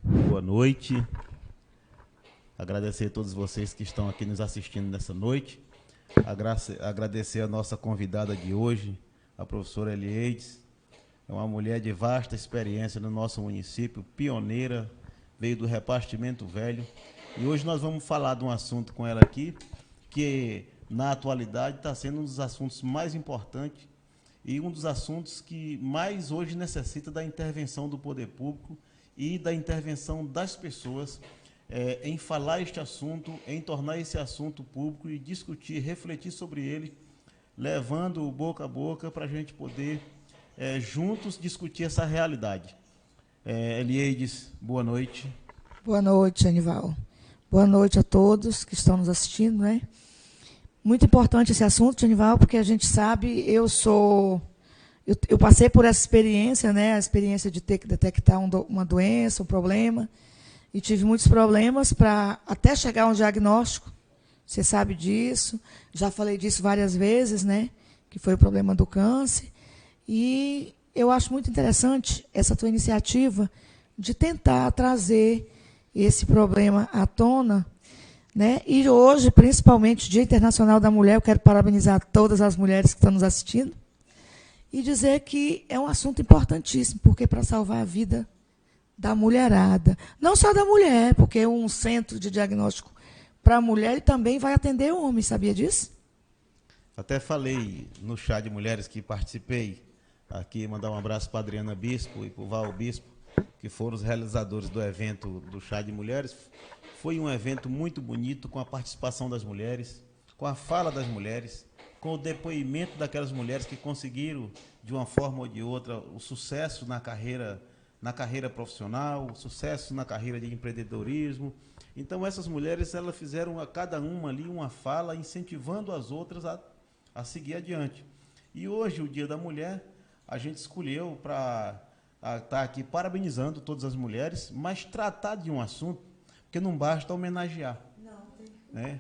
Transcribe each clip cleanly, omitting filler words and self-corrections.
Boa noite. Agradecer a todos vocês que estão aqui nos assistindo nessa noite. Agradecer a nossa convidada de hoje, a professora Elieides. É uma mulher de vasta experiência no nosso município, pioneira, veio do Repartimento Velho. E hoje nós vamos falar de um assunto com ela aqui, que na atualidade está sendo um dos assuntos mais importantes e um dos assuntos que mais hoje necessita da intervenção do poder público e da intervenção das pessoas em falar este assunto, em tornar esse assunto público e discutir, refletir sobre ele, levando boca a boca para a gente poder juntos discutir essa realidade. Elieides, boa noite. Boa noite, Anival. Boa noite a todos que estão nos assistindo, né? Muito importante esse assunto, Anival, porque a gente sabe, eu passei por essa experiência, né? A experiência de ter que detectar uma doença, um problema, e tive muitos problemas para até chegar a um diagnóstico. Você sabe disso, já falei disso várias vezes, né? Que foi o problema do câncer. E eu acho muito interessante essa tua iniciativa de tentar trazer esse problema à tona, né? E hoje, principalmente, Dia Internacional da Mulher, eu quero parabenizar todas as mulheres que estão nos assistindo e dizer que é um assunto importantíssimo, porque para salvar a vida da mulherada, não só da mulher, porque um centro de diagnóstico para a mulher ele também vai atender o homem, sabia disso? Até falei no chá de mulheres que participei, aqui mandar um abraço para a Adriana Bispo e para o Val Bispo, que foram os realizadores do evento do chá de mulheres. Foi um evento muito bonito, com a participação das mulheres, com a fala das mulheres, com o depoimento daquelas mulheres que conseguiram, de uma forma ou de outra, o sucesso na carreira profissional, o sucesso na carreira de empreendedorismo. Então, essas mulheres, elas fizeram a cada uma ali uma fala, incentivando as outras a seguir adiante. E hoje, o Dia da Mulher, a gente escolheu para estar aqui parabenizando todas as mulheres, mas tratar de um assunto, porque não basta homenagear. Não, né?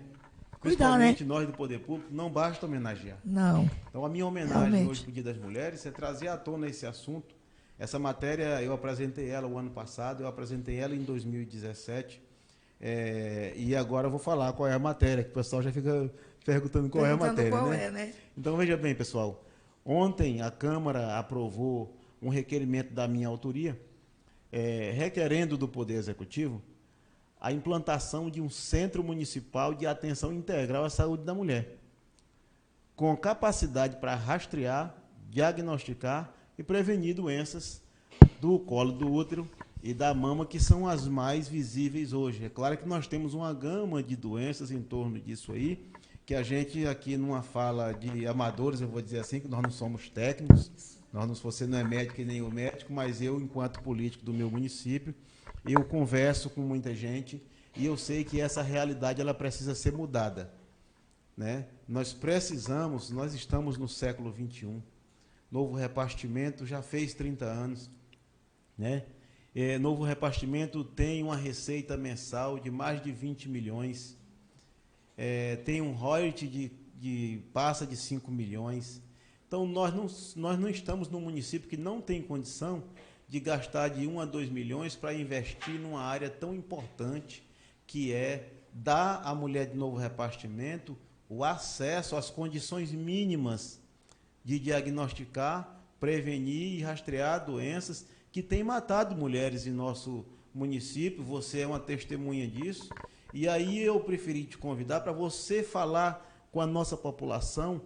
Principalmente nós do Poder Público, não basta homenagear. Não. Então, a minha homenagem hoje para o Dia das Mulheres é trazer à tona esse assunto. Essa matéria, eu apresentei ela o ano passado, eu apresentei ela em 2017, e agora eu vou falar qual é a matéria, que o pessoal já fica perguntando qual é a matéria. Né? Então, veja bem, pessoal, ontem a Câmara aprovou um requerimento da minha autoria, requerendo do Poder Executivo a implantação de um Centro Municipal de Atenção Integral à Saúde da Mulher, com capacidade para rastrear, diagnosticar e prevenir doenças do colo do útero e da mama, que são as mais visíveis hoje. É claro que nós temos uma gama de doenças em torno disso aí, que a gente aqui numa fala de amadores, eu vou dizer assim, que nós não somos técnicos, você não é médico e nem o médico, mas eu, enquanto político do meu município, eu converso com muita gente e eu sei que essa realidade ela precisa ser mudada, né? Nós estamos no século XXI, Novo Repartimento já fez 30 anos, né? Novo Repartimento tem uma receita mensal de mais de 20 milhões, tem um royalty passa de 5 milhões. Então, nós não estamos num município que não tem condição de gastar de 1 a 2 milhões para investir numa área tão importante, que é dar à mulher de Novo Repartimento o acesso às condições mínimas de diagnosticar, prevenir e rastrear doenças que têm matado mulheres em nosso município. Você é uma testemunha disso. E aí eu preferi te convidar para você falar com a nossa população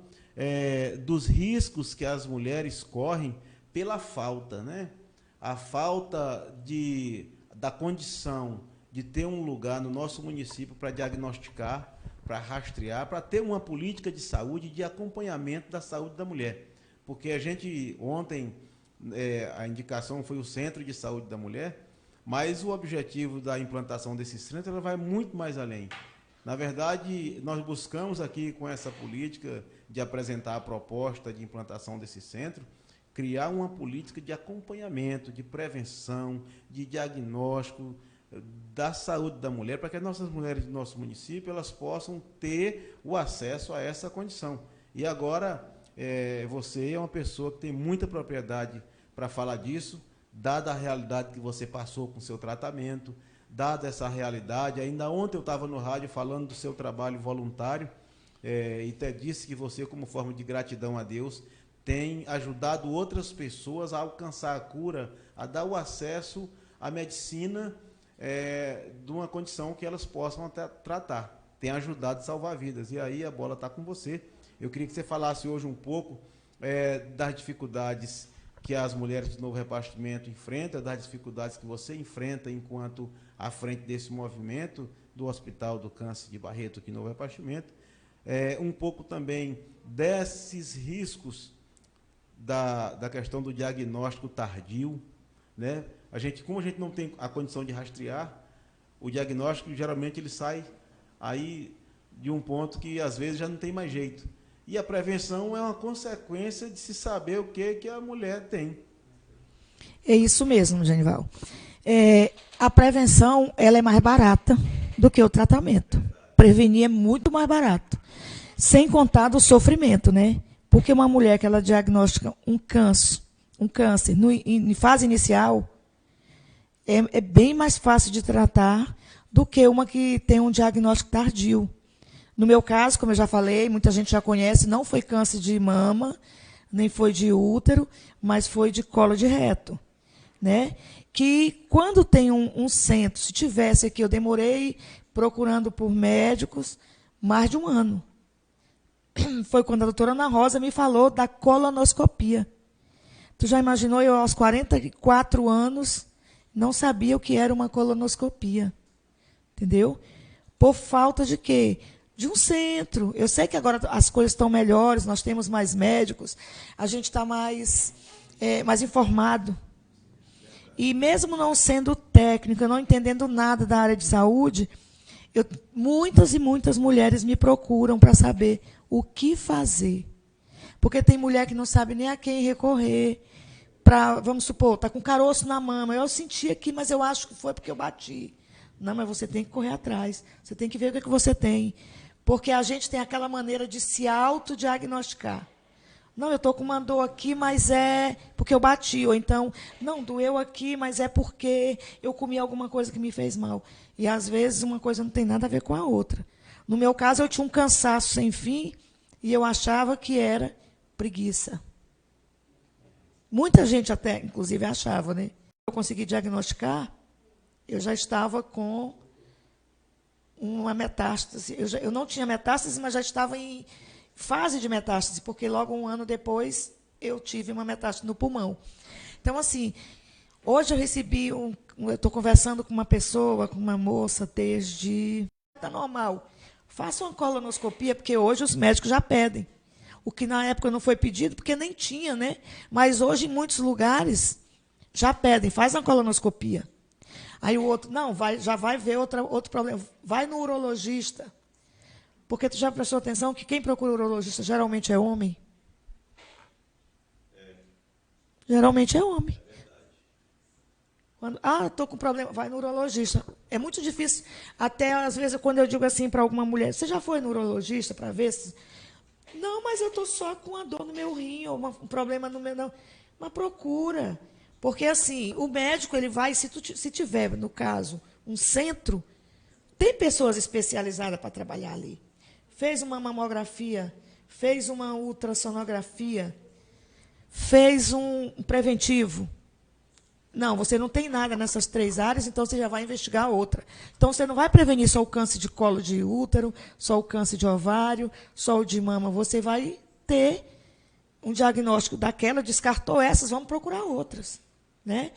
dos riscos que as mulheres correm pela falta, né? A falta da condição de ter um lugar no nosso município para diagnosticar, para rastrear, para ter uma política de saúde, de acompanhamento da saúde da mulher. Porque a gente, ontem, a indicação foi o Centro de Saúde da Mulher, mas o objetivo da implantação desse centro ela vai muito mais além. Na verdade, nós buscamos aqui, com essa política de apresentar a proposta de implantação desse centro, criar uma política de acompanhamento, de prevenção, de diagnóstico da saúde da mulher, para que as nossas mulheres do nosso município elas possam ter o acesso a essa condição. E agora, você é uma pessoa que tem muita propriedade para falar disso, dada a realidade que você passou com o seu tratamento, dada essa realidade. Ainda ontem eu estava no rádio falando do seu trabalho voluntário, e até disse que você, como forma de gratidão a Deus, tem ajudado outras pessoas a alcançar a cura, a dar o acesso à medicina de uma condição que elas possam tratar. Tem ajudado a salvar vidas. E aí a bola está com você. Eu queria que você falasse hoje um pouco das dificuldades que as mulheres do Novo Repartimento enfrentam, das dificuldades que você enfrenta enquanto à frente desse movimento do Hospital do Câncer de Barreto aqui no Novo Repartimento. Um pouco também desses riscos da questão do diagnóstico tardio, né? Como a gente não tem a condição de rastrear, o diagnóstico geralmente ele sai aí de um ponto que às vezes já não tem mais jeito. E a prevenção é uma consequência de se saber o que a mulher tem. É isso mesmo, Genival. A prevenção ela é mais barata do que o tratamento. Prevenir é muito mais barato. Sem contar do sofrimento, né? Porque uma mulher que ela diagnostica um câncer em fase inicial, é bem mais fácil de tratar do que uma que tem um diagnóstico tardio. No meu caso, como eu já falei, muita gente já conhece, não foi câncer de mama, nem foi de útero, mas foi de colo de reto, né? Que quando tem um centro, se tivesse aqui, eu demorei procurando por médicos mais de um ano. Foi quando a doutora Ana Rosa me falou da colonoscopia. Tu já imaginou, eu aos 44 anos não sabia o que era uma colonoscopia. Entendeu? Por falta de quê? De um centro. Eu sei que agora as coisas estão melhores, nós temos mais médicos, a gente está mais informado. E mesmo não sendo técnica, não entendendo nada da área de saúde, muitas e muitas mulheres me procuram para saber o que fazer. Porque tem mulher que não sabe nem a quem recorrer. Vamos supor, está com caroço na mama. Eu senti aqui, mas eu acho que foi porque eu bati. Não, mas você tem que correr atrás. Você tem que ver o que você tem. Porque a gente tem aquela maneira de se autodiagnosticar. Não, eu estou com uma dor aqui, mas é porque eu bati. Ou então, não, doeu aqui, mas é porque eu comi alguma coisa que me fez mal. E, às vezes, uma coisa não tem nada a ver com a outra. No meu caso, eu tinha um cansaço sem fim e eu achava que era preguiça. Muita gente até, inclusive, achava, né? Eu consegui diagnosticar, eu já estava com uma metástase. Eu não tinha metástase, mas já estava em fase de metástase, porque logo um ano depois eu tive uma metástase no pulmão. Então, assim, hoje eu recebi eu estou conversando com uma pessoa, com uma moça, desde... Está normal. Faça uma colonoscopia, porque hoje os médicos já pedem. O que na época não foi pedido, porque nem tinha, né? Mas hoje, em muitos lugares, já pedem, faz uma colonoscopia. Aí o outro, não, já vai ver outro problema. Vai no urologista. Porque tu já prestou atenção que quem procura urologista geralmente é homem? Geralmente é homem. Estou com problema, vai no urologista. É muito difícil, até às vezes, quando eu digo assim para alguma mulher, você já foi no urologista para ver se... Não, mas eu estou só com uma dor no meu rim, ou um problema no meu... Não. Mas procura. Porque, assim, o médico, ele vai, se tiver, no caso, um centro, tem pessoas especializadas para trabalhar ali. Fez uma mamografia, fez uma ultrassonografia, fez um preventivo. Não, você não tem nada nessas 3 áreas, então você já vai investigar outra. Então, você não vai prevenir só o câncer de colo de útero, só o câncer de ovário, só o de mama. Você vai ter um diagnóstico daquela, descartou essas, vamos procurar outras. Né?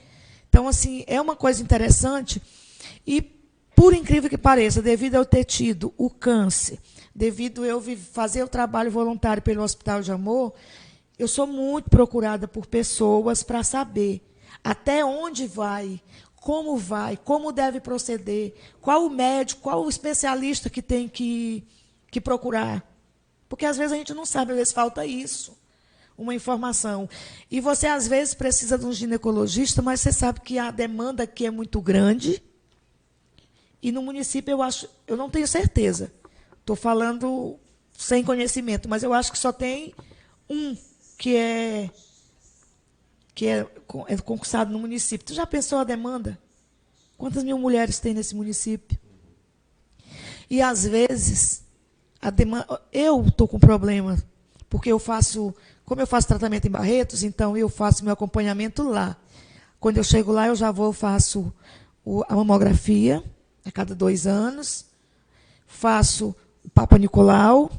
Então, assim, é uma coisa interessante. E, por incrível que pareça, devido a eu ter tido o câncer, devido a eu fazer o trabalho voluntário pelo Hospital de Amor, eu sou muito procurada por pessoas para saber até onde vai, como deve proceder, qual o médico, qual o especialista que tem que procurar. Porque, às vezes, a gente não sabe, às vezes falta isso, uma informação. E você, às vezes, precisa de um ginecologista, mas você sabe que a demanda aqui é muito grande. E no município, eu não tenho certeza. Estou falando sem conhecimento, mas eu acho que só tem um que é concursado no município. Tu já pensou a demanda? Quantas mil mulheres tem nesse município? E, às vezes, a demanda, eu estou com problema, porque como eu faço tratamento em Barretos, então eu faço meu acompanhamento lá. Quando eu chego lá, eu já faço a mamografia, a cada 2 anos, faço o Papa Nicolau,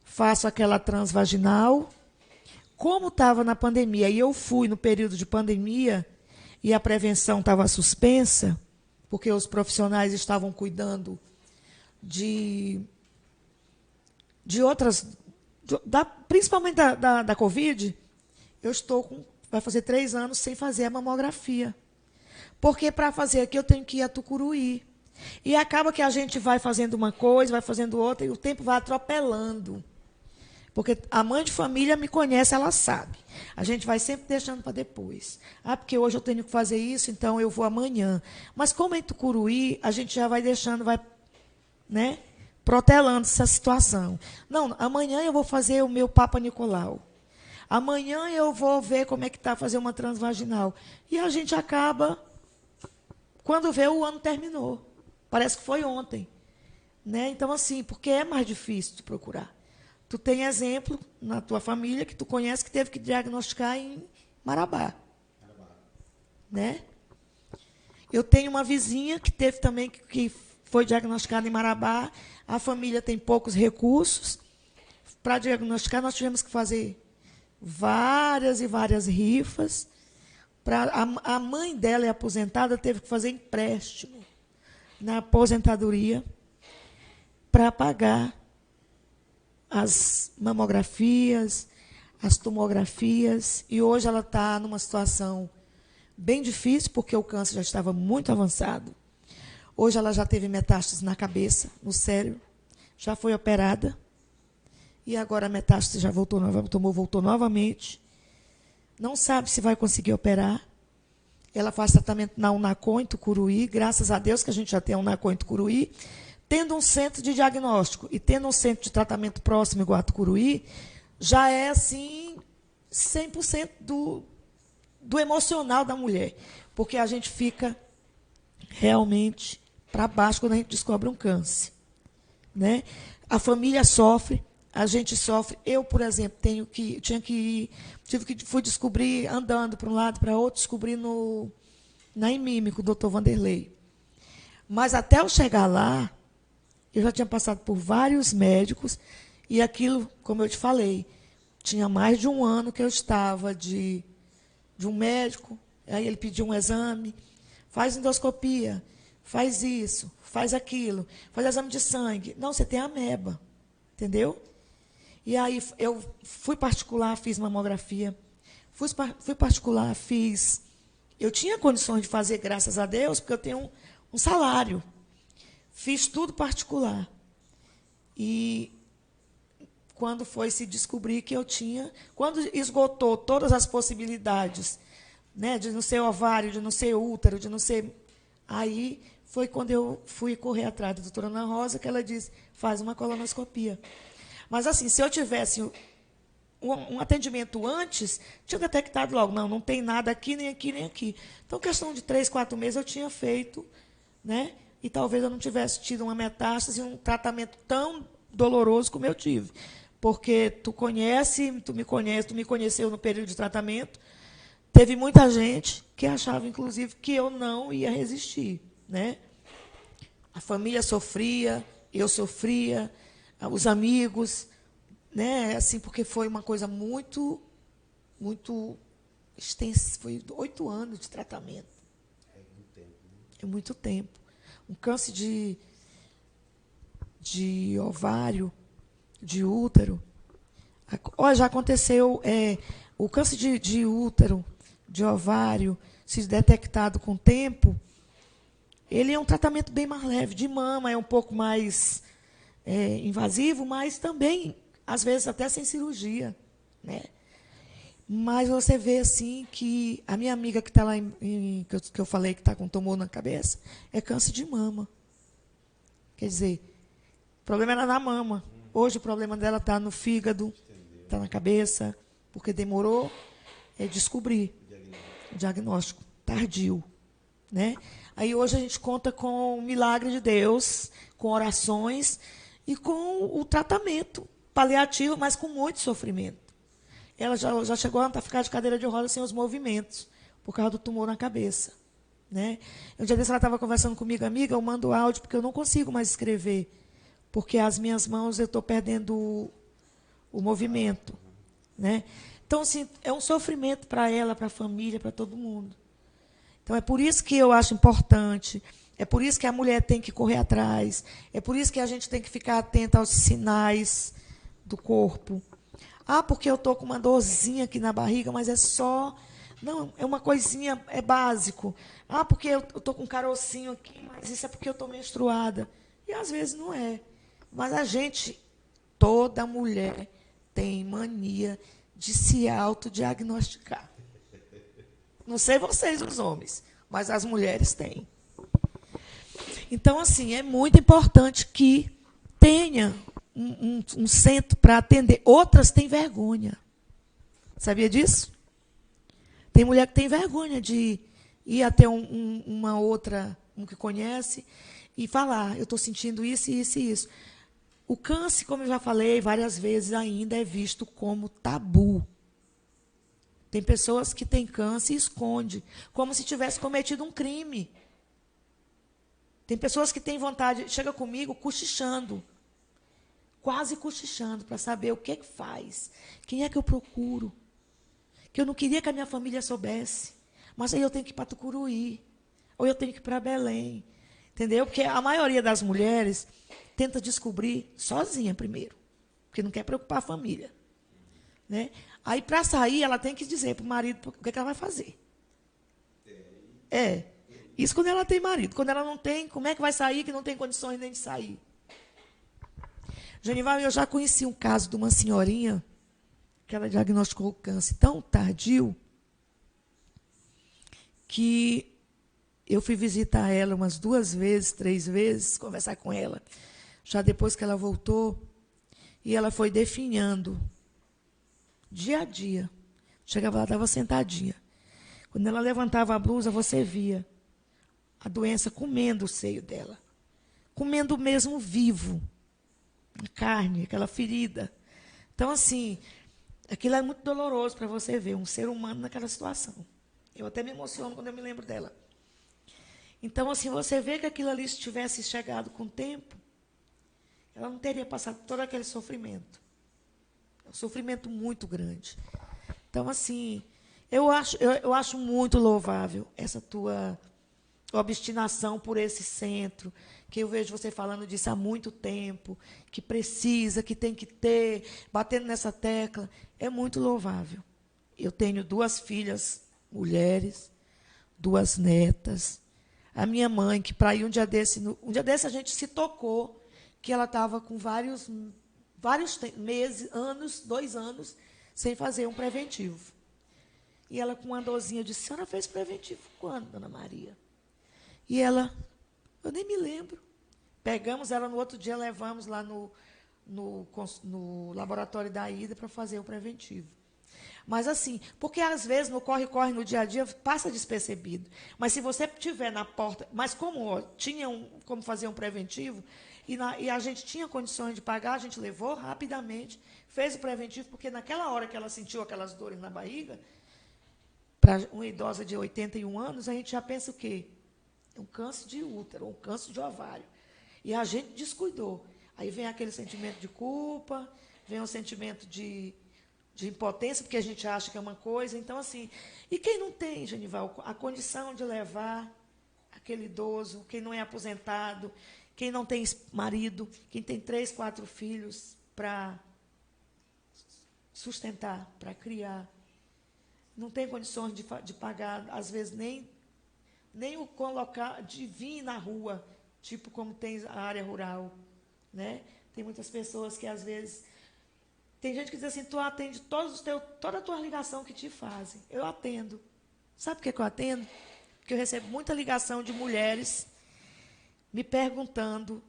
faço aquela transvaginal. Como estava na pandemia, e eu fui no período de pandemia, e a prevenção estava suspensa, porque os profissionais estavam cuidando de outras, principalmente da Covid, vai fazer 3 anos sem fazer a mamografia. Porque para fazer aqui eu tenho que ir a Tucuruí. E acaba que a gente vai fazendo uma coisa, vai fazendo outra, e o tempo vai atropelando. Porque a mãe de família me conhece, ela sabe. A gente vai sempre deixando para depois. Porque hoje eu tenho que fazer isso, então eu vou amanhã. Mas como é em Tucuruí, a gente já vai deixando, né, protelando essa situação. Não, amanhã eu vou fazer o meu Papa Nicolau. Amanhã eu vou ver como é que está fazer uma transvaginal. E a gente acaba, quando vê, o ano terminou. Parece que foi ontem. Né? Então, assim, porque é mais difícil de procurar. Tu tem exemplo na tua família que tu conhece que teve que diagnosticar em Marabá. Né? Eu tenho uma vizinha que teve também que foi diagnosticada em Marabá. A família tem poucos recursos. Para diagnosticar, nós tivemos que fazer várias e várias rifas. A mãe dela é aposentada, teve que fazer empréstimo na aposentadoria para pagar as mamografias, as tomografias, e hoje ela está numa situação bem difícil, porque o câncer já estava muito avançado. Hoje ela já teve metástase na cabeça, no cérebro, já foi operada, e agora a metástase já voltou novamente. Não sabe se vai conseguir operar. Ela faz tratamento na Unacom, em Tucuruí, graças a Deus que a gente já tem a Unacom em Tucuruí. Tendo um centro de diagnóstico e tendo um centro de tratamento próximo igual a Tucuruí, já é, assim, 100% do emocional da mulher. Porque a gente fica realmente para baixo quando a gente descobre um câncer. Né? A família sofre, a gente sofre. Eu, por exemplo, fui descobrir, andando para um lado e para outro, descobri na IMIME, com o doutor Vanderlei. Mas até eu chegar lá, eu já tinha passado por vários médicos, e aquilo, como eu te falei, tinha mais de 1 ano que eu estava de um médico, aí ele pediu um exame, faz endoscopia, faz isso, faz aquilo, faz exame de sangue. Não, você tem ameba, entendeu? E aí eu fui particular, fiz mamografia, fui particular, eu tinha condições de fazer, graças a Deus, porque eu tenho um salário. Fiz tudo particular. E quando foi se descobrir que eu tinha, quando esgotou todas as possibilidades, né, de não ser ovário, de não ser útero, de não ser... Aí foi quando eu fui correr atrás da doutora Ana Rosa, que ela disse, faz uma colonoscopia. Mas, assim, se eu tivesse um atendimento antes, tinha detectado logo, não tem nada aqui, nem aqui, nem aqui. Então, questão de 3, 4 meses, eu tinha feito, né? E talvez eu não tivesse tido uma metástase, um tratamento tão doloroso como eu tive. Porque tu me conheceu no período de tratamento. Teve muita gente que achava, inclusive, que eu não ia resistir. Né? A família sofria, eu sofria, os amigos, né? Assim, porque foi uma coisa muito, muito extensa. Foi 8 anos de tratamento. É muito tempo. Um câncer de ovário, de útero. Já aconteceu o câncer de útero, de ovário, se detectado com o tempo, ele é um tratamento bem mais leve. De mama é um pouco mais invasivo, mas também, às vezes, até sem cirurgia. Né? Mas você vê assim que a minha amiga que está lá, que eu falei que está com tumor na cabeça, é câncer de mama. Quer dizer, o problema era na mama. Hoje o problema dela está no fígado, está na cabeça, porque demorou descobrir o diagnóstico tardio, né? Aí hoje a gente conta com o milagre de Deus, com orações e com o tratamento paliativo, mas com muito sofrimento. Ela já chegou a ficar de cadeira de rodas sem os movimentos, por causa do tumor na cabeça, né? Um dia desse ela estava conversando comigo, amiga, eu mando áudio porque eu não consigo mais escrever, porque as minhas mãos eu estou perdendo o movimento, né? Então, assim, é um sofrimento para ela, para a família, para todo mundo. Então, é por isso que eu acho importante, é por isso que a mulher tem que correr atrás, é por isso que a gente tem que ficar atenta aos sinais do corpo. Ah, porque eu estou com uma dorzinha aqui na barriga, mas é só... Não, é uma coisinha, é básico. Ah, porque eu estou com um carocinho aqui, mas isso é porque eu estou menstruada. E às vezes não é. Mas a gente, toda mulher, tem mania de se autodiagnosticar. Não sei vocês, os homens, mas as mulheres têm. Então, assim, é muito importante que tenha um centro para atender. Outras têm vergonha. Sabia disso? Tem mulher que tem vergonha de ir até uma outra, um que conhece, e falar, eu estou sentindo isso, isso e isso. O câncer, como eu já falei várias vezes, ainda é visto como tabu. Tem pessoas que têm câncer e escondem, como se tivesse cometido um crime. Tem pessoas que têm vontade, chega comigo cochichando, quase cochichando, para saber o que é que faz, quem é que eu procuro. Que eu não queria que a minha família soubesse, mas aí eu tenho que ir para Tucuruí, ou eu tenho que ir para Belém. Entendeu? Porque a maioria das mulheres tenta descobrir sozinha primeiro, porque não quer preocupar a família, né? Aí, para sair, ela tem que dizer para o marido o que ela vai fazer. Isso quando ela tem marido. Quando ela não tem, como é que vai sair, que não tem condições nem de sair? Genival, eu já conheci um caso de uma senhorinha que ela diagnosticou o câncer tão tardio que eu fui visitar ela umas 2 vezes, 3 vezes, conversar com ela, já depois que ela voltou, e ela foi definhando dia a dia. Chegava lá, estava sentadinha. Quando ela levantava a blusa, você via a doença comendo o seio dela. Comendo mesmo vivo. A carne, aquela ferida. Então, assim, aquilo é muito doloroso para você ver um ser humano naquela situação. Eu até me emociono quando eu me lembro dela. Então, assim, você vê que aquilo ali, se tivesse chegado com o tempo, ela não teria passado todo aquele sofrimento. É um sofrimento muito grande. Então, assim, eu acho muito louvável essa tua obstinação por esse centro, que eu vejo você falando disso há muito tempo, que precisa, que tem que ter, batendo nessa tecla. É muito louvável. Eu tenho 2 filhas, mulheres, 2 netas. A minha mãe, que para ir um dia desse a gente se tocou, que ela estava com vários meses, 2 anos, sem fazer um preventivo. E ela, com uma dorzinha, disse, a senhora fez preventivo quando, dona Maria? E ela, eu nem me lembro. Pegamos ela no outro dia, levamos lá no laboratório da Ida para fazer o preventivo. Mas assim, porque às vezes no corre-corre, no dia a dia, passa despercebido. Mas se você tiver na porta, mas como tinha como fazer um preventivo, e a gente tinha condições de pagar, a gente levou rapidamente, fez o preventivo, porque naquela hora que ela sentiu aquelas dores na barriga, para uma idosa de 81 anos, a gente já pensa o quê? Um câncer de útero, um câncer de ovário. E a gente descuidou. Aí vem aquele sentimento de culpa, vem o sentimento de impotência, porque a gente acha que é uma coisa. Então, assim, e quem não tem, Genival, a condição de levar aquele idoso, quem não é aposentado, quem não tem marido, quem tem 3, 4 filhos para sustentar, para criar, não tem condições de pagar, às vezes, nem o colocar, de vir na rua, tipo como tem a área rural, né? Tem muitas pessoas que, às vezes... Tem gente que diz assim, tu atende toda a tua ligação que te fazem. Eu atendo. Sabe por que eu atendo? Porque eu recebo muita ligação de mulheres me perguntando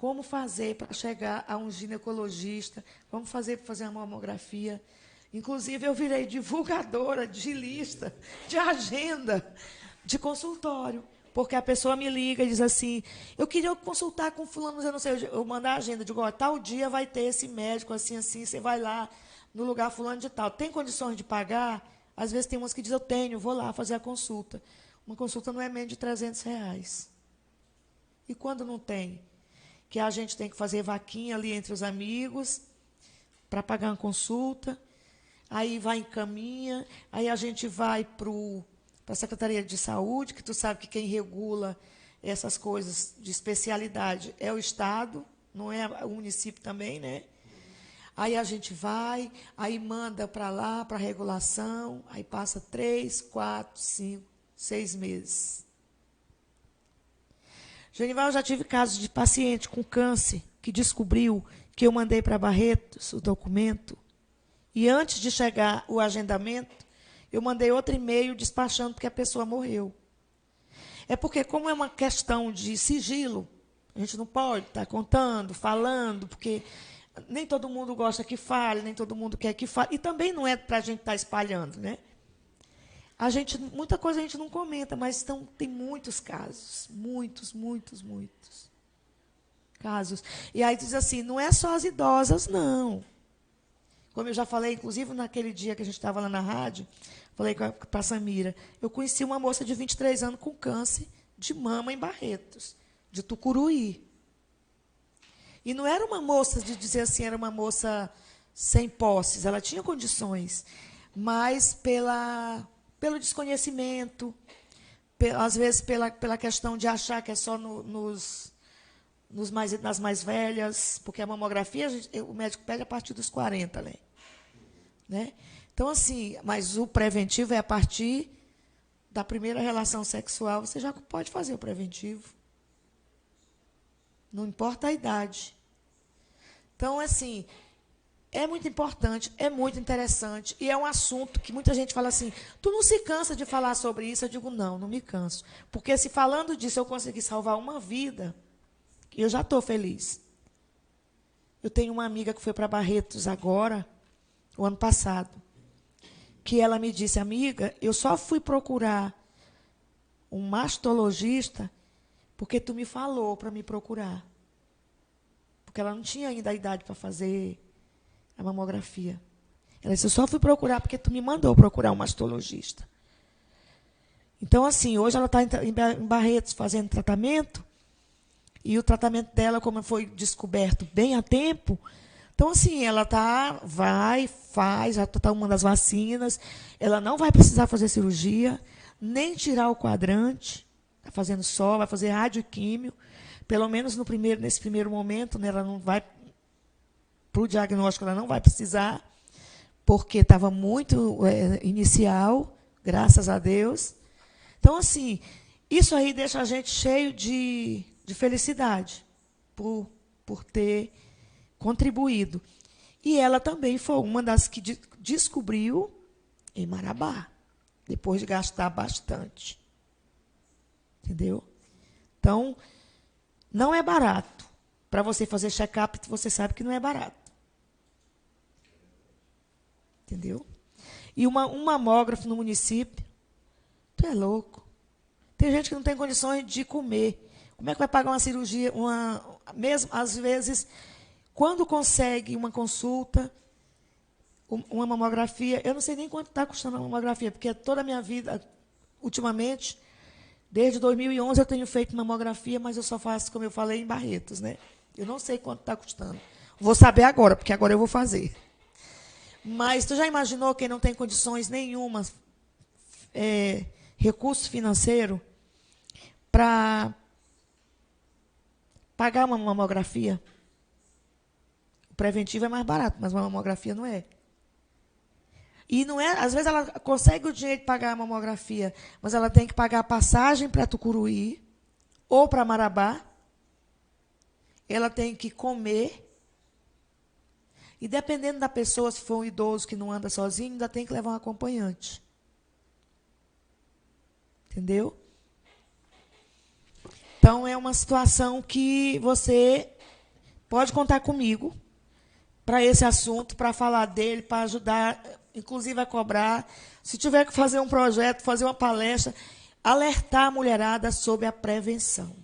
como fazer para chegar a um ginecologista, como fazer para fazer uma mamografia. Inclusive, eu virei divulgadora de lista, de agenda, de consultório. Porque a pessoa me liga e diz assim, eu queria consultar com fulano, mas eu não sei, eu mando a agenda, digo, ó, tal dia vai ter esse médico, assim, assim, você vai lá no lugar fulano de tal. Tem condições de pagar? Às vezes tem umas que dizem, eu tenho, vou lá fazer a consulta. Uma consulta não é menos de R$300. E quando não tem? Que a gente tem que fazer vaquinha ali entre os amigos para pagar uma consulta, aí vai encaminha, aí a gente vai para a Secretaria de Saúde, que tu sabe que quem regula essas coisas de especialidade é o Estado, não é o município também, né? Aí a gente vai, aí manda para lá, para a regulação, aí passa 3, 4, 5, 6 meses. Genival, eu já tive casos de paciente com câncer que descobriu que eu mandei para Barretos o documento e antes de chegar o agendamento, eu mandei outro e-mail despachando porque a pessoa morreu. É porque, como é uma questão de sigilo, a gente não pode estar contando, falando, porque nem todo mundo gosta que fale, nem todo mundo quer que fale, e também não é para a gente estar espalhando, né? Muita coisa a gente não comenta, mas tem muitos casos, muitos casos. E aí diz assim, não é só as idosas, não. Como eu já falei, inclusive naquele dia que a gente estava lá na rádio, falei para a Samira, eu conheci uma moça de 23 anos com câncer de mama em Barretos, de Tucuruí. E não era uma moça de dizer assim, era uma moça sem posses, ela tinha condições, mas pelo desconhecimento, às vezes pela questão de achar que é só nas mais velhas, porque a mamografia, o médico pede a partir dos 40, né? Então, assim, mas o preventivo é a partir da primeira relação sexual, você já pode fazer o preventivo. Não importa a idade. Então, assim, é muito importante, é muito interessante, e é um assunto que muita gente fala assim, tu não se cansa de falar sobre isso? Eu digo, não me canso. Porque se falando disso eu conseguir salvar uma vida, eu já estou feliz. Eu tenho uma amiga que foi para Barretos agora, o ano passado, que ela me disse, amiga, eu só fui procurar um mastologista porque tu me falou para me procurar. Porque ela não tinha ainda a idade para fazer a mamografia. Ela disse, eu só fui procurar porque tu me mandou procurar um mastologista. Então, assim, hoje ela está em Barretos fazendo tratamento, e o tratamento dela, como foi descoberto bem a tempo, então, assim, ela faz, já está tomando as vacinas, ela não vai precisar fazer cirurgia, nem tirar o quadrante, está fazendo só, vai fazer radioquímio, pelo menos nesse primeiro momento, né, ela não vai, para o diagnóstico, ela não vai precisar, porque estava muito inicial, graças a Deus. Então, assim, isso aí deixa a gente cheio de felicidade por ter contribuído. E ela também foi uma das que descobriu em Marabá, depois de gastar bastante. Entendeu? Então, não é barato. Para você fazer check-up, você sabe que não é barato. Entendeu? E um mamógrafo no município, tu é louco. Tem gente que não tem condições de comer. Como é que vai pagar uma cirurgia? Mesmo, às vezes, quando consegue uma consulta, uma mamografia, eu não sei nem quanto está custando a mamografia, porque toda a minha vida, ultimamente, desde 2011 eu tenho feito mamografia, mas eu só faço, como eu falei, em Barretos, né? Eu não sei quanto está custando. Vou saber agora, porque agora eu vou fazer. Mas tu já imaginou quem não tem condições nenhuma, recurso financeiro, para pagar uma mamografia? O preventivo é mais barato, mas uma mamografia não é. E não é, às vezes ela consegue o dinheiro de pagar a mamografia, mas ela tem que pagar a passagem para Tucuruí ou para Marabá. Ela tem que comer. E dependendo da pessoa, se for um idoso que não anda sozinho, ainda tem que levar um acompanhante. Entendeu? Então, é uma situação que você pode contar comigo para esse assunto, para falar dele, para ajudar, inclusive a cobrar. Se tiver que fazer um projeto, fazer uma palestra, alertar a mulherada sobre a prevenção.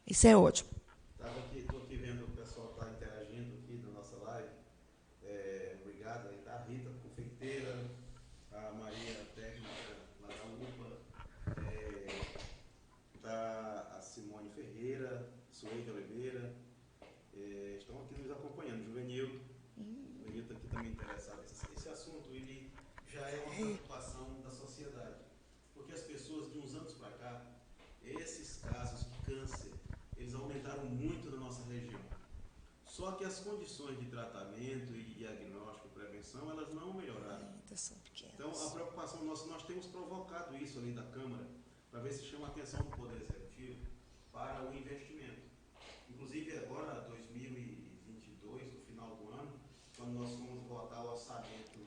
Isso é ótimo. Estou aqui vendo o pessoal está interagindo aqui na nossa live. Obrigado. Aí está a Rita, confeiteira, a Maria, técnica lá da UPA, está a Simone Ferreira, Suede Oliveira, estão aqui nos acompanhando. Juvenil está aqui também interessado. Esse assunto ele já é uma preocupação da sociedade, porque as pessoas de uns anos para cá, esses casos de câncer, eles aumentaram muito na nossa região. Só que as condições de tratamento e diagnóstico e prevenção, elas não melhoraram. Então, a preocupação nossa, nós temos provocado isso ali da Câmara, para ver se chama a atenção do Poder Executivo para o investimento. Inclusive, agora, 2022, no final do ano, quando nós fomos votar o orçamento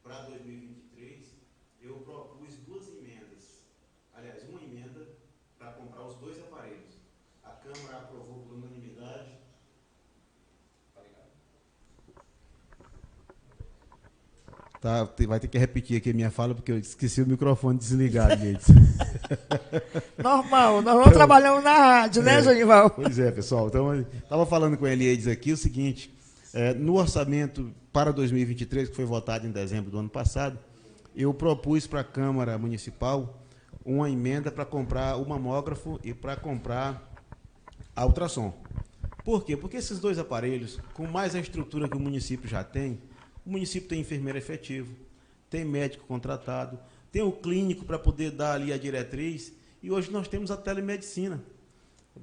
para 2023, eu propus duas emendas. Aliás, uma emenda para comprar os dois aparelhos. A Câmara aprovou por unanimidade. Tá, vai ter que repetir aqui a minha fala, porque eu esqueci o microfone desligado, Leides. Normal, nós vamos trabalhando na rádio, né, Janival? Pois é, pessoal. Então, estava falando com a Eliades aqui o seguinte, no orçamento para 2023, que foi votado em dezembro do ano passado, eu propus para a Câmara Municipal uma emenda para comprar o mamógrafo e para comprar a ultrassom. Por quê? Porque esses dois aparelhos, com mais a estrutura que o município já tem, o município tem enfermeiro efetivo, tem médico contratado, tem o clínico para poder dar ali a diretriz, e hoje nós temos a telemedicina.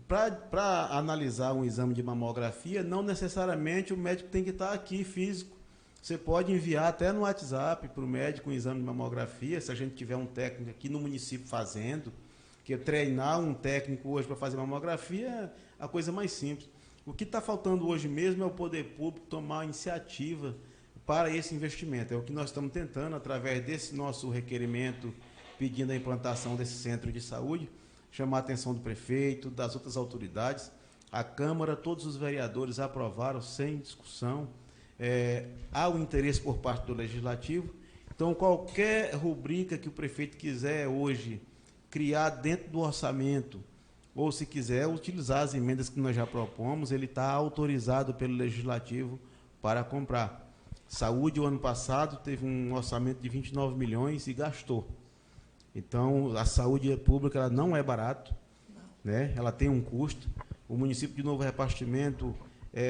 Para analisar um exame de mamografia, não necessariamente o médico tem que estar aqui físico. Você pode enviar até no WhatsApp para o médico um exame de mamografia, se a gente tiver um técnico aqui no município fazendo, que treinar um técnico hoje para fazer mamografia é a coisa mais simples. O que está faltando hoje mesmo é o poder público tomar a iniciativa para esse investimento. É o que nós estamos tentando, através desse nosso requerimento, pedindo a implantação desse centro de saúde, chamar a atenção do prefeito, das outras autoridades. A Câmara, todos os vereadores aprovaram sem discussão. Há o interesse por parte do Legislativo. Então, qualquer rubrica que o prefeito quiser hoje criar dentro do orçamento, ou se quiser utilizar as emendas que nós já propomos, ele está autorizado pelo Legislativo para comprar. Saúde, o ano passado, teve um orçamento de 29 milhões e gastou. Então, a saúde pública ela não é barato, né? Ela tem um custo. O município de Novo Repartimento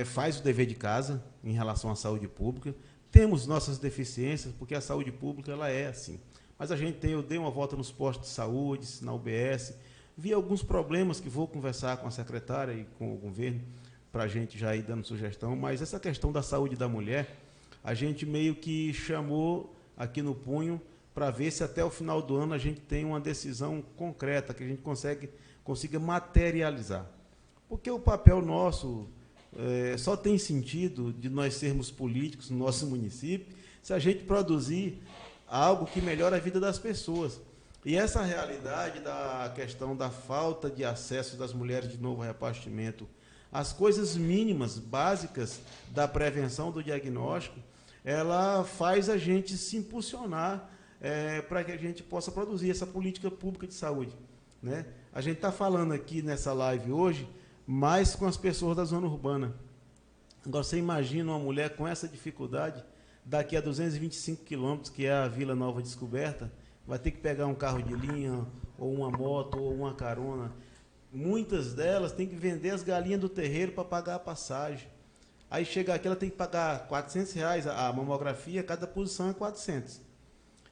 faz o dever de casa em relação à saúde pública. Temos nossas deficiências, porque a saúde pública ela é assim. Mas eu dei uma volta nos postos de saúde, na UBS, vi alguns problemas que vou conversar com a secretária e com o governo, para a gente já ir dando sugestão, mas essa questão da saúde da mulher, a gente meio que chamou aqui no punho para ver se até o final do ano a gente tem uma decisão concreta, que a gente consiga materializar. Porque o papel nosso só tem sentido de nós sermos políticos no nosso município se a gente produzir algo que melhore a vida das pessoas. E essa realidade da questão da falta de acesso das mulheres de Novo Repartimento às coisas mínimas, básicas da prevenção, do diagnóstico, ela faz a gente se impulsionar para que a gente possa produzir essa política pública de saúde, né? A gente está falando aqui nessa live hoje mais com as pessoas da zona urbana. Agora, você imagina uma mulher com essa dificuldade, daqui a 225 quilômetros, que é a Vila Nova Descoberta, vai ter que pegar um carro de linha, ou uma moto, ou uma carona. Muitas delas têm que vender as galinhas do terreiro para pagar a passagem. Aí chega aqui, ela tem que pagar R$400 a mamografia, cada posição é 400.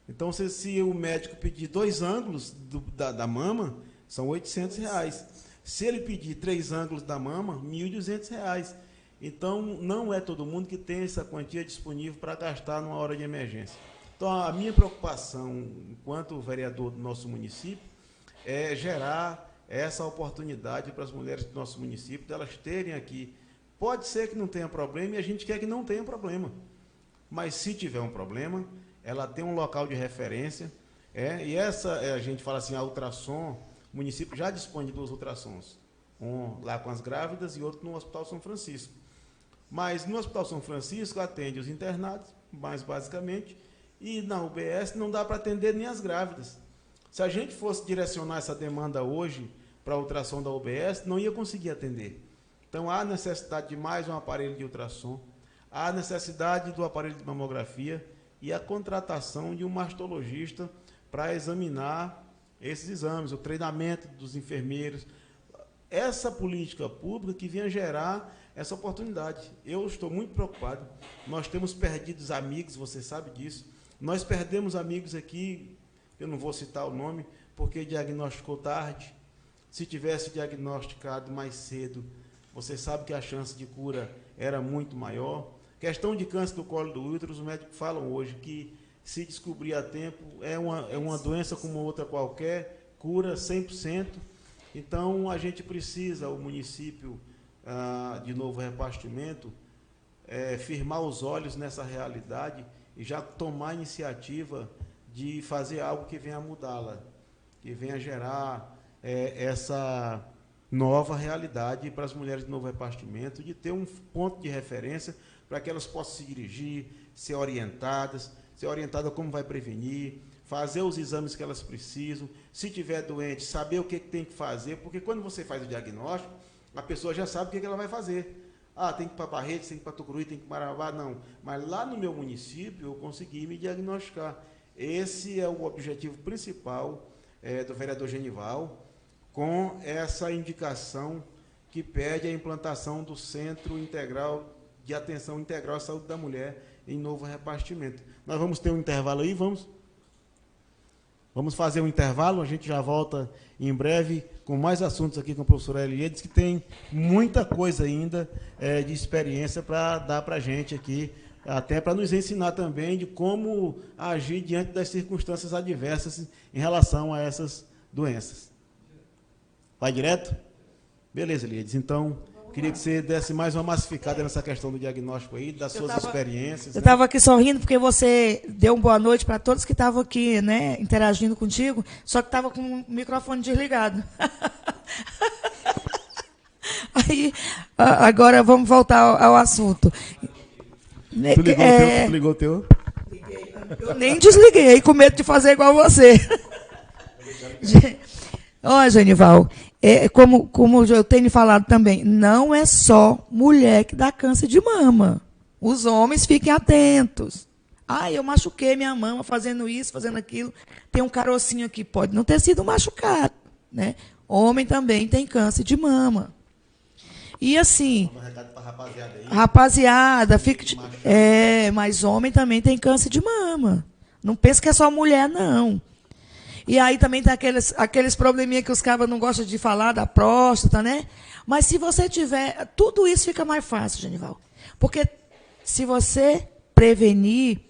Então, se o médico pedir 2 ângulos da mama, são R$800. Se ele pedir 3 ângulos da mama, R$1.200. Então, não é todo mundo que tem essa quantia disponível para gastar numa hora de emergência. Então, a minha preocupação, enquanto vereador do nosso município, é gerar essa oportunidade para as mulheres do nosso município, delas terem aqui. Pode ser que não tenha problema e a gente quer que não tenha problema. Mas, se tiver um problema, ela tem um local de referência. E essa, a gente fala assim, a ultrassom, o município já dispõe de 2 ultrassons. um lá com as grávidas e outro no Hospital São Francisco. Mas no Hospital São Francisco atende os internados, mais basicamente, e na UBS não dá para atender nem as grávidas. Se a gente fosse direcionar essa demanda hoje para a ultrassom da UBS, não ia conseguir atender. Então, há necessidade de mais um aparelho de ultrassom, há necessidade do aparelho de mamografia e a contratação de um mastologista para examinar esses exames, o treinamento dos enfermeiros. Essa política pública que venha gerar essa oportunidade. Eu estou muito preocupado. Nós temos perdido amigos, você sabe disso. Nós perdemos amigos aqui, eu não vou citar o nome, porque diagnosticou tarde. Se tivesse diagnosticado mais cedo, você sabe que a chance de cura era muito maior. Questão de câncer do colo do útero, os médicos falam hoje que, se descobrir a tempo, é uma doença como outra qualquer, cura 100%. Então, a gente precisa, o município de Novo Repartimento, firmar os olhos nessa realidade e já tomar a iniciativa de fazer algo que venha mudá-la, que venha gerar essa nova realidade para as mulheres de Novo Repartimento, de ter um ponto de referência para que elas possam se dirigir, ser orientadas como vai prevenir, fazer os exames que elas precisam, se tiver doente, saber o que tem que fazer, porque quando você faz o diagnóstico, a pessoa já sabe o que ela vai fazer. Tem que ir para Barretos, tem que ir para Tucuruí, tem que ir para Marabá, não. Mas lá no meu município, eu consegui me diagnosticar. Esse é o objetivo principal do vereador Genival, com essa indicação que pede a implantação do Centro Integral de Atenção Integral à Saúde da Mulher em Novo Repartimento. Nós vamos ter um intervalo aí, vamos fazer um intervalo, a gente já volta em breve com mais assuntos aqui com a professora Eliedes, que tem muita coisa ainda de experiência para dar para a gente aqui, até para nos ensinar também de como agir diante das circunstâncias adversas em relação a essas doenças. Vai direto? Beleza, Eliedes. Então, queria que você desse mais uma massificada nessa questão do diagnóstico aí, das suas experiências. Eu estava aqui sorrindo porque você deu uma boa noite para todos que estavam aqui, né, interagindo contigo, só que estava com o microfone desligado. Aí, agora vamos voltar ao assunto. Tu ligou o teu? Eu nem desliguei, com medo de fazer igual você. Ó, Genival, como eu tenho falado também, não é só mulher que dá câncer de mama. Os homens fiquem atentos. Eu machuquei minha mama fazendo isso, fazendo aquilo. Tem um carocinho aqui. Pode não ter sido machucado, né? Homem também tem câncer de mama. E assim, rapaziada, mas homem também tem câncer de mama. Não pensa que é só mulher, não. E aí também tem aqueles probleminha que os cabras não gostam de falar, da próstata, né? Mas se você tiver, tudo isso fica mais fácil, Genival. Porque se você prevenir,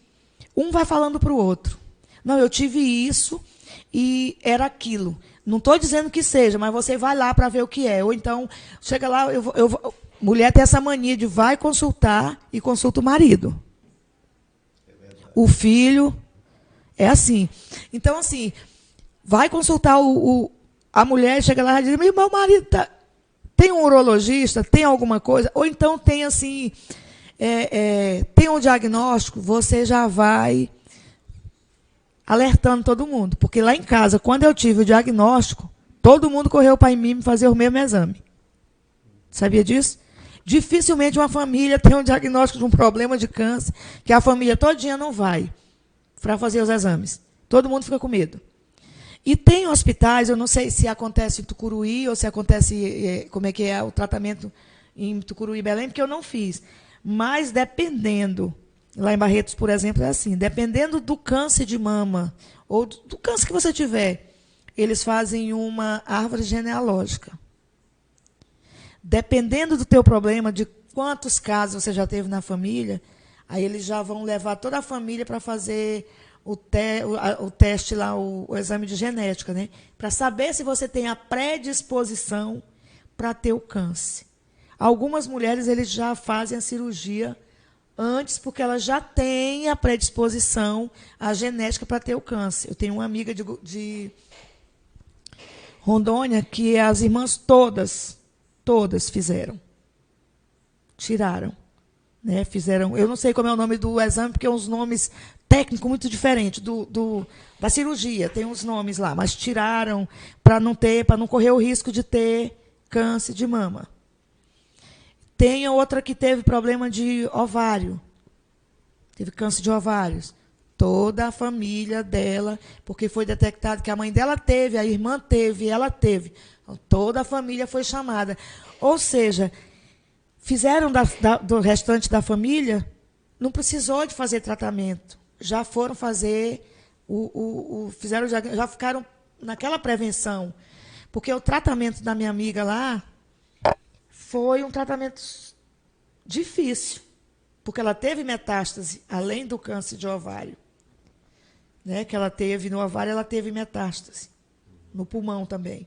um vai falando para o outro. Não, eu tive isso e era aquilo. Não estou dizendo que seja, mas você vai lá para ver o que é. Ou então, chega lá, mulher tem essa mania de vai consultar e consulta o marido. O filho, é assim. Então, assim, vai consultar a mulher, chega lá e diz, meu marido tem um urologista, tem alguma coisa? Ou então tem assim, tem um diagnóstico, você já vai alertando todo mundo. Porque lá em casa, quando eu tive o diagnóstico, todo mundo correu para mim me fazer o mesmo exame. Sabia disso? Dificilmente uma família tem um diagnóstico de um problema de câncer, que a família todinha não vai para fazer os exames. Todo mundo fica com medo. E tem hospitais, eu não sei se acontece em Tucuruí ou se acontece, como é que é o tratamento em Tucuruí e Belém, porque eu não fiz. Mas dependendo, lá em Barretos, por exemplo, é assim, dependendo do câncer de mama ou do câncer que você tiver, eles fazem uma árvore genealógica. Dependendo do teu problema, de quantos casos você já teve na família, aí eles já vão levar toda a família para fazer o teste lá, o exame de genética, né? Para saber se você tem a predisposição para ter o câncer. Algumas mulheres eles já fazem a cirurgia antes, porque elas já têm a predisposição, a genética para ter o câncer. Eu tenho uma amiga de Rondônia que as irmãs todas Todas fizeram. Tiraram. Né? Fizeram. Eu não sei como é o nome do exame, porque é uns nomes técnicos muito diferentes da cirurgia. Tem uns nomes lá, mas tiraram para não correr o risco de ter câncer de mama. Tem outra que teve problema de ovário. Teve câncer de ovários. Toda a família dela, porque foi detectado que a mãe dela teve, a irmã teve, ela teve. Então, toda a família foi chamada. Ou seja, fizeram do restante da família, não precisou de fazer tratamento. Já foram fazer, já ficaram naquela prevenção. Porque o tratamento da minha amiga lá foi um tratamento difícil. Porque ela teve metástase, além do câncer de ovário. Né, que ela teve no ovário, ela teve metástase. No pulmão também.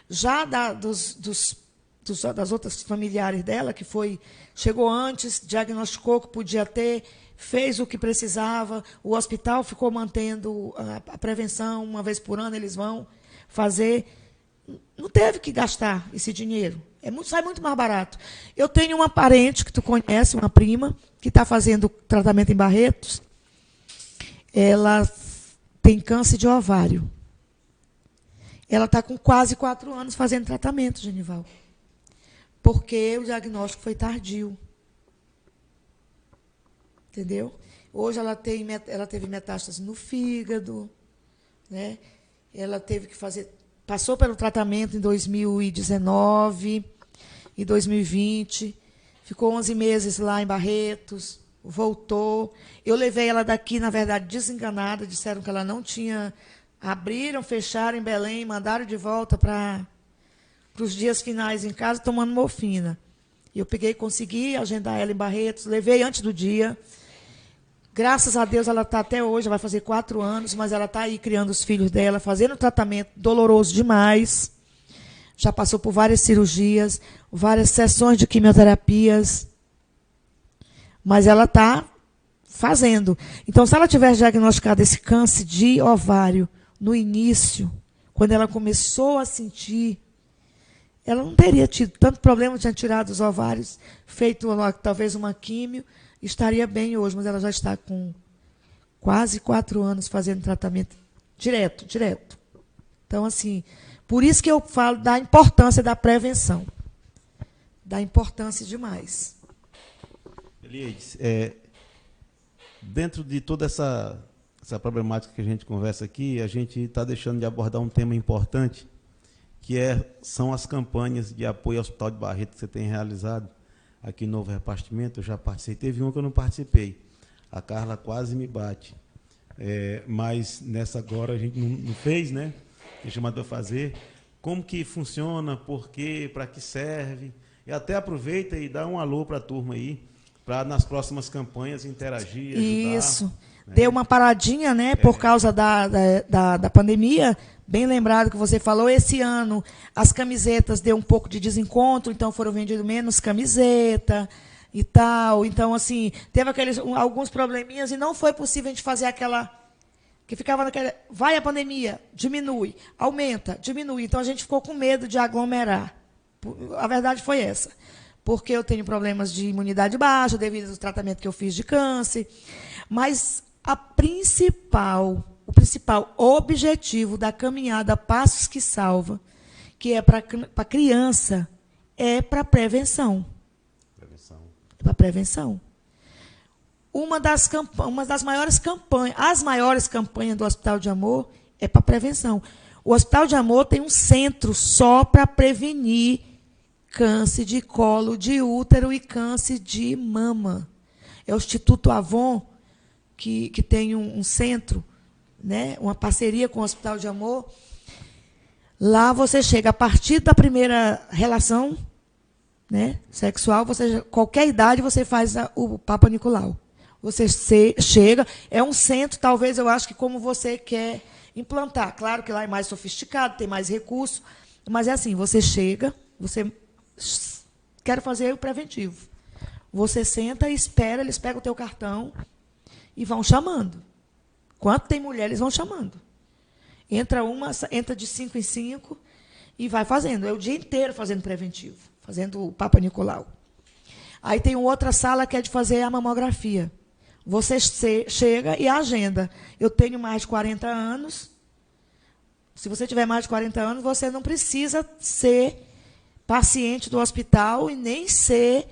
Já das outras familiares dela, que chegou antes, diagnosticou que podia ter, fez o que precisava, o hospital ficou mantendo a prevenção, uma vez por ano eles vão fazer. Não teve que gastar esse dinheiro. Sai muito mais barato. Eu tenho uma parente que tu conhece, uma prima, que está fazendo tratamento em Barretos. Ela tem câncer de ovário. Ela está com quase 4 anos fazendo tratamento, Genival. Porque o diagnóstico foi tardio. Entendeu? Hoje ela teve metástase no fígado. Né? Ela teve que fazer... Passou pelo tratamento em 2019 e 2020. Ficou 11 meses lá em Barretos. Voltou. Eu levei ela daqui, na verdade, desenganada. Disseram que ela não tinha... Abriram, fecharam em Belém, mandaram de volta para os dias finais em casa, tomando morfina. Eu consegui agendar ela em Barretos, levei antes do dia. Graças a Deus, ela está até hoje, vai fazer 4 anos, mas ela está aí criando os filhos dela, fazendo tratamento doloroso demais. Já passou por várias cirurgias, várias sessões de quimioterapias. Mas ela está fazendo. Então, se ela tivesse diagnosticado esse câncer de ovário no início, quando ela começou a sentir, ela não teria tido tanto problema, tinha tirado os ovários, feito talvez uma químio, estaria bem hoje, mas ela já está com quase 4 anos fazendo tratamento direto. Então, assim, por isso que eu falo da importância da prevenção. Da importância demais. Eliades, dentro de toda essa problemática que a gente conversa aqui, a gente está deixando de abordar um tema importante, que são as campanhas de apoio ao Hospital de Barretos que você tem realizado aqui no Novo Repartimento. Eu já participei, teve uma que eu não participei. A Carla quase me bate. Mas nessa agora a gente não fez, né? Tem chamado para fazer. Como que funciona, por quê, para que serve? E até aproveita e dá um alô para a turma aí, para nas próximas campanhas interagir, ajudar. Isso. Né? Deu uma paradinha, né, por causa da pandemia. Bem lembrado que você falou, esse ano as camisetas deu um pouco de desencontro, então foram vendidas menos camiseta e tal. Então, assim, teve alguns probleminhas e não foi possível a gente fazer aquela... Que ficava naquela... Vai a pandemia, diminui, aumenta, diminui. Então, a gente ficou com medo de aglomerar. A verdade foi essa. Porque eu tenho problemas de imunidade baixa, devido ao tratamento que eu fiz de câncer. Mas o principal objetivo da caminhada Passos que Salva, que é para a criança, é para prevenção. É para prevenção. Uma das maiores campanhas, as maiores campanhas do Hospital de Amor é para prevenção. O Hospital de Amor tem um centro só para prevenir câncer de colo de útero e câncer de mama. É o Instituto Avon, que tem um centro, né, uma parceria com o Hospital de Amor. Lá você chega, a partir da primeira relação, né, sexual, qualquer idade você faz o Papa Nicolau. Você chega, é um centro, talvez eu acho que como você quer implantar. Claro que lá é mais sofisticado, tem mais recurso, mas é assim, você chega, você quer fazer o preventivo. Você senta e espera, eles pegam o teu cartão e vão chamando. Quanto tem mulher, eles vão chamando. Entra de 5 em 5 e vai fazendo. É o dia inteiro fazendo preventivo. fazendo o Papa Nicolau. Aí tem outra sala que é de fazer a mamografia. Você chega e agenda. Eu tenho mais de 40 anos. Se você tiver mais de 40 anos, você não precisa ser paciente do hospital e nem ser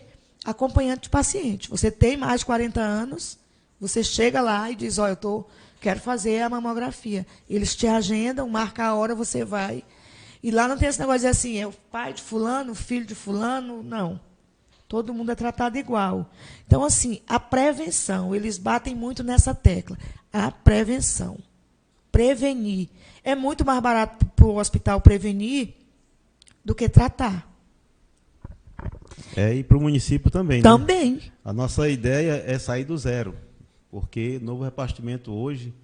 acompanhante de paciente. Você tem mais de 40 anos, você chega lá e diz, olha, quero fazer a mamografia. Eles te agendam, marca a hora, você vai. E lá não tem esse negócio de dizer assim, é o pai de fulano, o filho de fulano, não. Todo mundo é tratado igual. Então, assim, a prevenção, eles batem muito nessa tecla. A prevenção. Prevenir. É muito mais barato para o hospital prevenir do que tratar. E para o município também. Também. Né? A nossa ideia é sair do zero, porque novo repartimento hoje,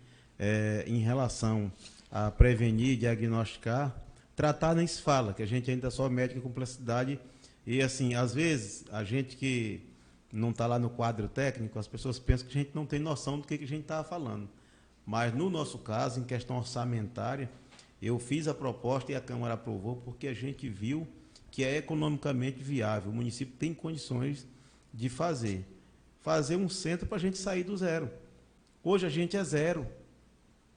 em relação a prevenir, diagnosticar, tratar nem se fala, que a gente ainda é só médico com complexidade. E, assim, às vezes, a gente que não está lá no quadro técnico, as pessoas pensam que a gente não tem noção do que a gente está falando. Mas, no nosso caso, em questão orçamentária, eu fiz a proposta e a Câmara aprovou porque a gente viu que é economicamente viável. O município tem condições de fazer um centro para a gente sair do zero. Hoje a gente é zero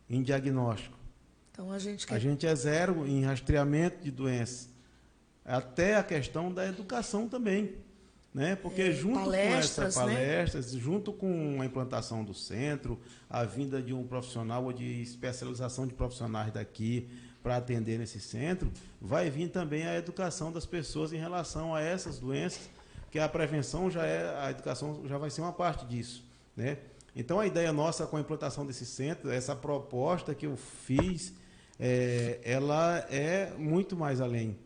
em diagnóstico. Então, a gente é zero em rastreamento de doenças. Até a questão da educação também. Né? Porque junto com essas palestras, né? Junto com a implantação do centro, a vinda de um profissional ou de especialização de profissionais daqui para atender nesse centro, vai vir também a educação das pessoas em relação a essas doenças, que a prevenção a educação já vai ser uma parte disso. Né? Então, a ideia nossa com a implantação desse centro, essa proposta que eu fiz, ela é muito mais além,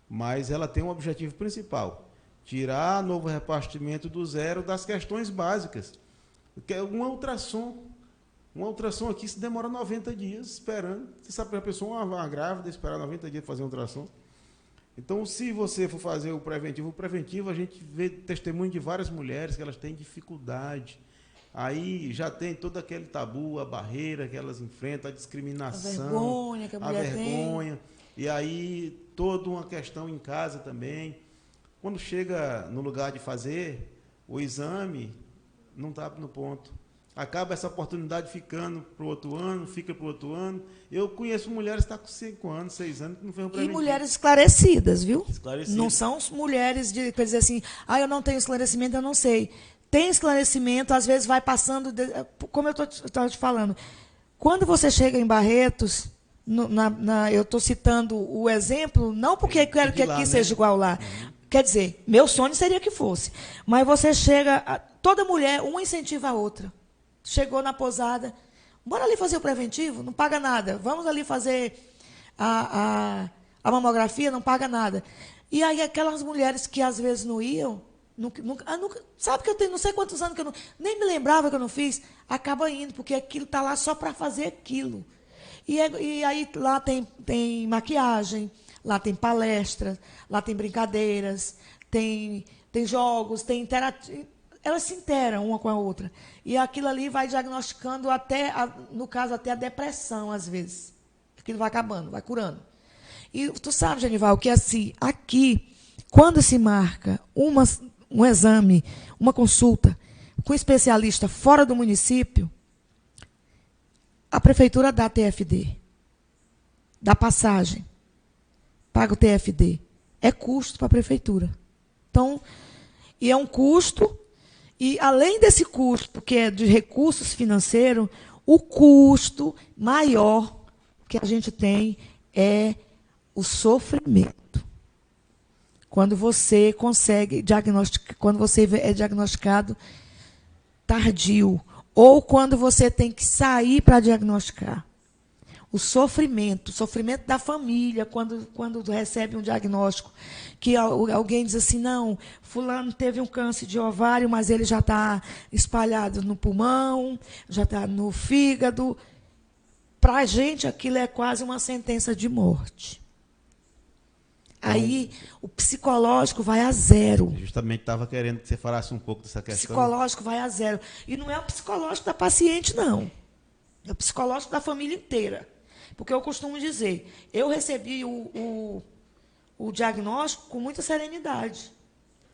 mas ela tem um objetivo principal: tirar novo repartimento do zero das questões básicas. Um ultrassom aqui se demora 90 dias esperando. Você sabe que a pessoa, uma grávida, esperar 90 dias para fazer um ultrassom. Então, se você for fazer o preventivo a gente vê testemunho de várias mulheres que elas têm dificuldade. Aí já tem todo aquele tabu, a barreira que elas enfrentam, a discriminação, a vergonha que a mulher tem. E aí toda uma questão em casa também. Quando chega no lugar de fazer o exame, não está no ponto. Acaba essa oportunidade ficando para o outro ano, fica para o outro ano. Eu conheço mulheres que estão com 5 anos, 6 anos, que não fez um preventivo. E mulheres esclarecidas, viu? Esclarecidas. Não são mulheres de dizer assim, eu não tenho esclarecimento, eu não sei. Tem esclarecimento, às vezes vai passando, como eu estou te falando. Quando você chega em Barretos, eu estou citando o exemplo, não porque eu quero que aqui seja igual lá. Quer dizer, meu sonho seria que fosse. Mas você chega, toda mulher, uma incentiva a outra. Chegou na pousada, bora ali fazer o preventivo, não paga nada. Vamos ali fazer a mamografia, não paga nada. E aí aquelas mulheres que às vezes não iam, sabe que eu tenho não sei quantos anos que eu nem me lembrava que eu não fiz, acaba indo, porque aquilo está lá só para fazer aquilo. E aí lá tem maquiagem, lá tem palestras, lá tem brincadeiras, tem jogos, tem interação. Elas se interam uma com a outra. E aquilo ali vai diagnosticando no caso, até a depressão, às vezes. Aquilo vai acabando, vai curando. E tu sabe, Genival, que assim, aqui, quando se marca um exame, uma consulta com especialista fora do município, a prefeitura dá TFD, dá passagem, paga o TFD. É custo para a prefeitura. Então, e é um custo, e além desse custo, que é de recursos financeiros, o custo maior que a gente tem é o sofrimento. Quando você consegue diagnosticar, quando você é diagnosticado tardio, ou quando você tem que sair para diagnosticar. O sofrimento da família, quando recebe um diagnóstico, que alguém diz assim, não, fulano teve um câncer de ovário, mas ele já está espalhado no pulmão, já está no fígado. Para a gente, aquilo é quase uma sentença de morte. Aí, o psicológico vai a zero. Justamente estava querendo que você falasse um pouco dessa questão. O psicológico vai a zero. E não é o psicológico da paciente, não. É o psicológico da família inteira. Porque eu costumo dizer, eu recebi o o diagnóstico com muita serenidade.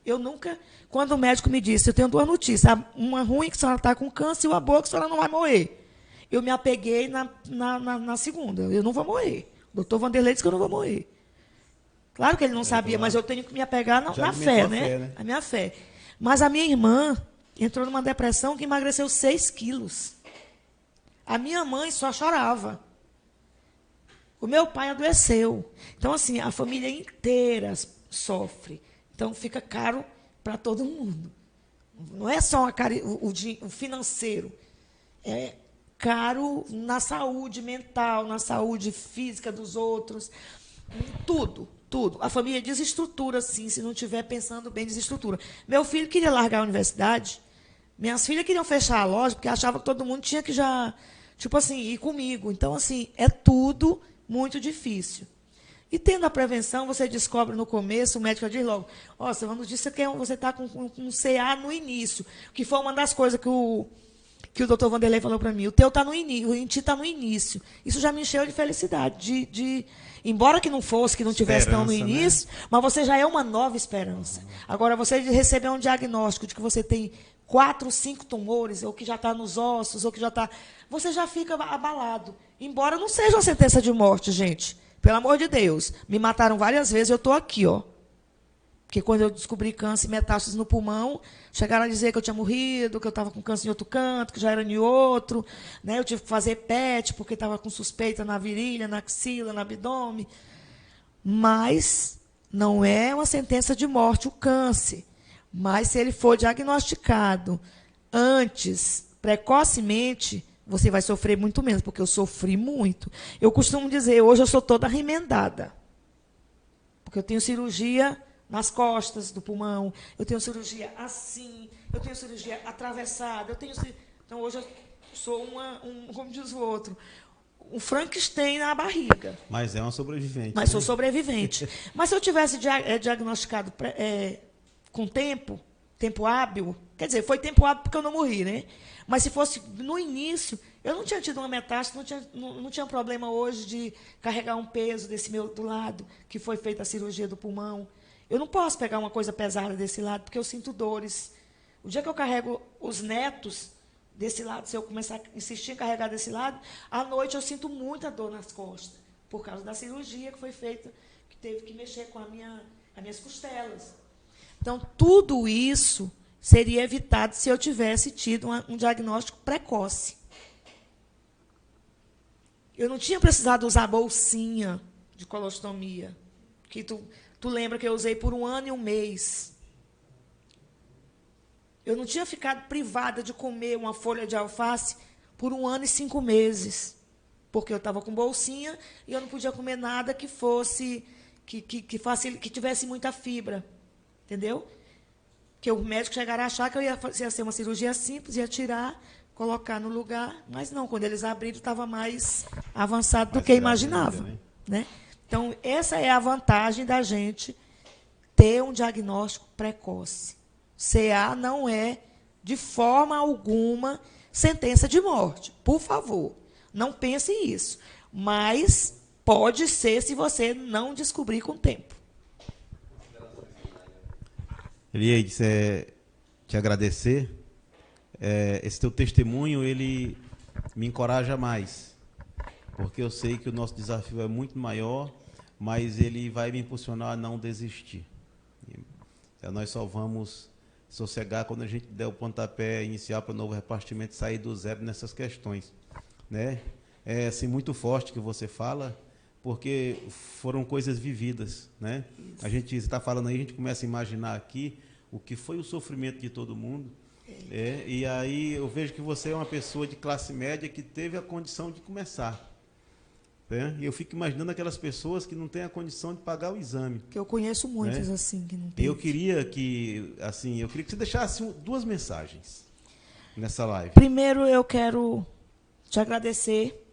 Eu nunca, quando o médico me disse, eu tenho duas notícias, uma ruim que a senhora está com câncer e uma boa que a senhora não vai morrer. Eu me apeguei na segunda, eu não vou morrer. O doutor Vanderlei disse que eu não vou morrer. Claro que ele não sabia, mas eu tenho que me apegar na fé, né? A minha fé. Mas a minha irmã entrou numa depressão que emagreceu 6 quilos. A minha mãe só chorava. O meu pai adoeceu. Então, assim, a família inteira sofre. Então, fica caro para todo mundo. Não é só o financeiro. É caro na saúde mental, na saúde física dos outros. Tudo, tudo. A família desestrutura, sim, se não estiver pensando bem, desestrutura. Meu filho queria largar a universidade. Minhas filhas queriam fechar a loja, porque achavam que todo mundo tinha que já, tipo assim, ir comigo. Então, assim, é tudo muito difícil. E tendo a prevenção, você descobre no começo, o médico diz logo, você vamos dizer que você está com um CA no início, que foi uma das coisas que o doutor Vanderlei falou para mim. O teu está no início, o Inti está no início. Isso já me encheu de felicidade, embora que não fosse, que não tivesse tão no início, né? Mas você já é uma nova esperança. Agora, você receber um diagnóstico de que você tem 4, 5 tumores, ou que já está nos ossos, ou que já está... Você já fica abalado. Embora não seja uma sentença de morte, gente. Pelo amor de Deus. Me mataram várias vezes, eu estou aqui, ó. Porque quando eu descobri câncer e metástase no pulmão, chegaram a dizer que eu tinha morrido, que eu estava com câncer em outro canto, que já era em outro. Né? Eu tive que fazer PET, porque estava com suspeita na virilha, na axila, no abdômen. Mas não é uma sentença de morte o câncer. Mas se ele for diagnosticado antes, precocemente, você vai sofrer muito menos, porque eu sofri muito. Eu costumo dizer, hoje eu sou toda remendada. Porque eu tenho cirurgia nas costas do pulmão, eu tenho cirurgia assim, eu tenho cirurgia atravessada, então hoje eu sou como diz o outro, um Frankenstein na barriga. Mas é uma sobrevivente. Mas sou sobrevivente. Mas se eu tivesse diagnosticado com tempo hábil, quer dizer, foi tempo hábil porque eu não morri, né? Mas se fosse no início, eu não tinha tido uma metástase, não tinha problema hoje de carregar um peso desse meu do lado, que foi feita a cirurgia do pulmão. Eu não posso pegar uma coisa pesada desse lado, porque eu sinto dores. O dia que eu carrego os netos desse lado, se eu começar a insistir em carregar desse lado, à noite eu sinto muita dor nas costas, por causa da cirurgia que foi feita, que teve que mexer com as minhas costelas. Então, tudo isso seria evitado se eu tivesse tido um diagnóstico precoce. Eu não tinha precisado usar bolsinha de colostomia, que tu lembra que eu usei por 1 ano e 1 mês. Eu não tinha ficado privada de comer uma folha de alface por 1 ano e 5 meses, porque eu estava com bolsinha e eu não podia comer nada que fosse que tivesse muita fibra, entendeu? Que o médico chegaria a achar que ia ser uma cirurgia simples, ia tirar, colocar no lugar, mas não, quando eles abriram estava mais avançado do que imaginava, né? Então, essa é a vantagem da gente ter um diagnóstico precoce. CA não é, de forma alguma, sentença de morte. Por favor, não pense isso. Mas pode ser se você não descobrir com o tempo. Elieides, te agradecer. Esse teu testemunho, ele me encoraja mais, porque eu sei que o nosso desafio é muito maior, mas ele vai me impulsionar a não desistir. Nós só vamos sossegar quando a gente der o pontapé inicial para o novo repartimento sair do zero nessas questões, né? É assim, muito forte que você fala, porque foram coisas vividas, né? A gente está falando aí, a gente começa a imaginar aqui o que foi o sofrimento de todo mundo, e aí eu vejo que você é uma pessoa de classe média que teve a condição de começar. E eu fico imaginando aquelas pessoas que não têm a condição de pagar o exame. Que eu conheço muitas assim que não tem. Eu queria que você deixasse 2 mensagens nessa live. Primeiro, eu quero te agradecer